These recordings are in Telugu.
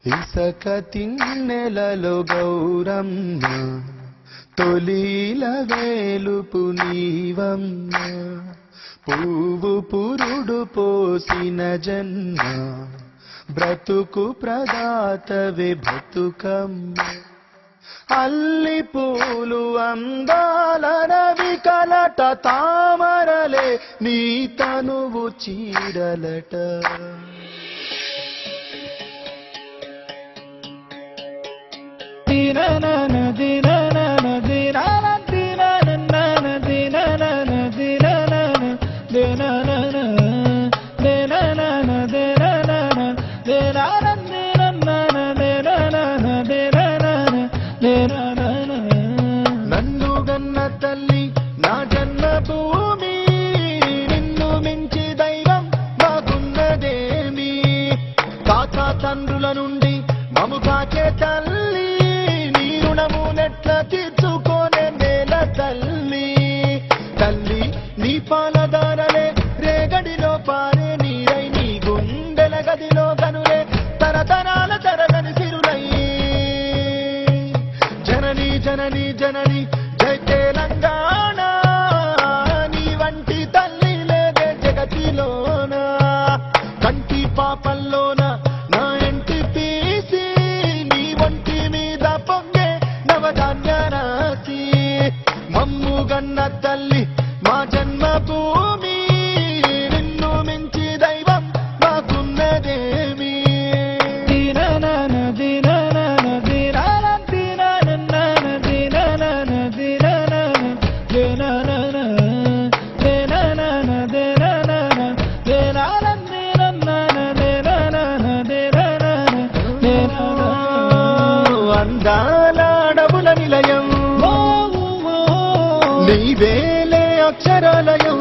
ఇసక తిన్నెలలో గౌరమ్మ తొలిల వేలుపు నీవమ్మ పువ్వు పురుడు పోసిన జన్మ బ్రతుకు ప్రదాతవే బతుకమ్మ అల్లి పూలు అందాల రవి కలట తామరలే నీ తనువు చీరలట దిననన దిననన దినన దిననన దిననన దిననన దిననన దిననన దిననన దిననన నన్ను గన్న తల్లి నా జన్మభూమి నిన్ను మించి దైవం మాకున్నదేమి తాత తండ్రుల నుండి మము కాచే తల్లి నీ రుణము నెట్ల తీర్చుకోనే నేల తల్లి తల్లి నీ పాలదారలే రేగడిలో పారే నీరై నీ గుండెల గదిలో కనులే తరతరాల తరగని సిరులై జనని జనని జనని జై తెలంగాణ నీ వంటి తల్లి లేదే జగతిలోన కంటి పాపల్లోన నా ఎంటి తీసి నీ వంటి మీద పొంగే నవధాన్య రాసి మమ్ము గన్న తల్లి మా జన్మభూమి నిన్ను మించి దైవం మాకున్నదేమి దిననన దిననన దినన దిననన దిననన దిననన దిననన దిననన దిననన దిననన దిననన దిననన అందాల అడవుల నిలయం నీవేలే అక్షరాలయం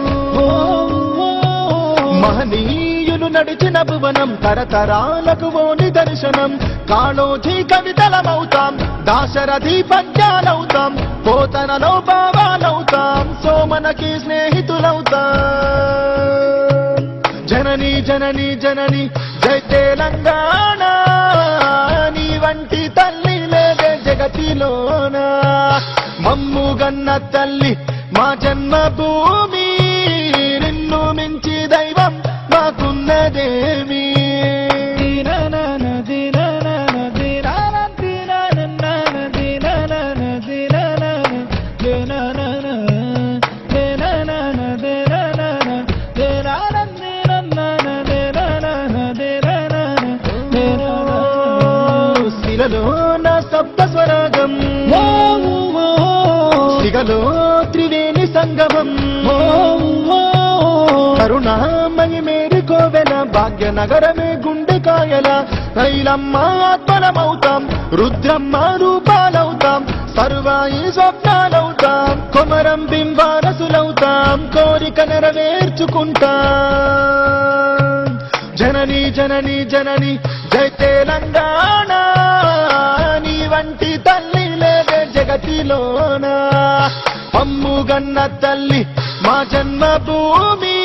మహనీయులు నడిచిన భువనం తరతరాలకు ఓని దర్శనం కాళోజీ కవితలమవుతాం దాశరథి పద్యాలవుతాం పోతనలో భావాలవుతాం సోమనకి స్నేహితులవుతాం జనని జనని జనని జై తెలంగాణ నీ వంటి తల్లి లేదే జగతిలోన మమ్ము గన్న తల్లి మా జన్మభూమి నిన్ను మించి దైవం మాకున్నదేమి దిననన దిననన దినన దిననన దిననన దిననన దిననన దిననన దిననన దిననన దిననన దిననన దిననన శిలలో నా సప్త స్వరాగం సిగలో త్రివేణి సంగమం కరుణామణి మేరి కోవెల భాగ్యనగరమే గుండెకాయల ఐలమ్మ ఆత్మలమవుతాం రుద్రమ్మ రూపాలవుతాం సర్వాయి స్వప్నాలవుతాం కొమరం బింబారసులవుతాం కోరిక నెరవేర్చుకుంటాం జనని జనని జనని జై తెలంగాణ నీ వంటి తల్లి లేదే జగతిలోన మమ్ము గన్న తల్లి మా జన్మభూమి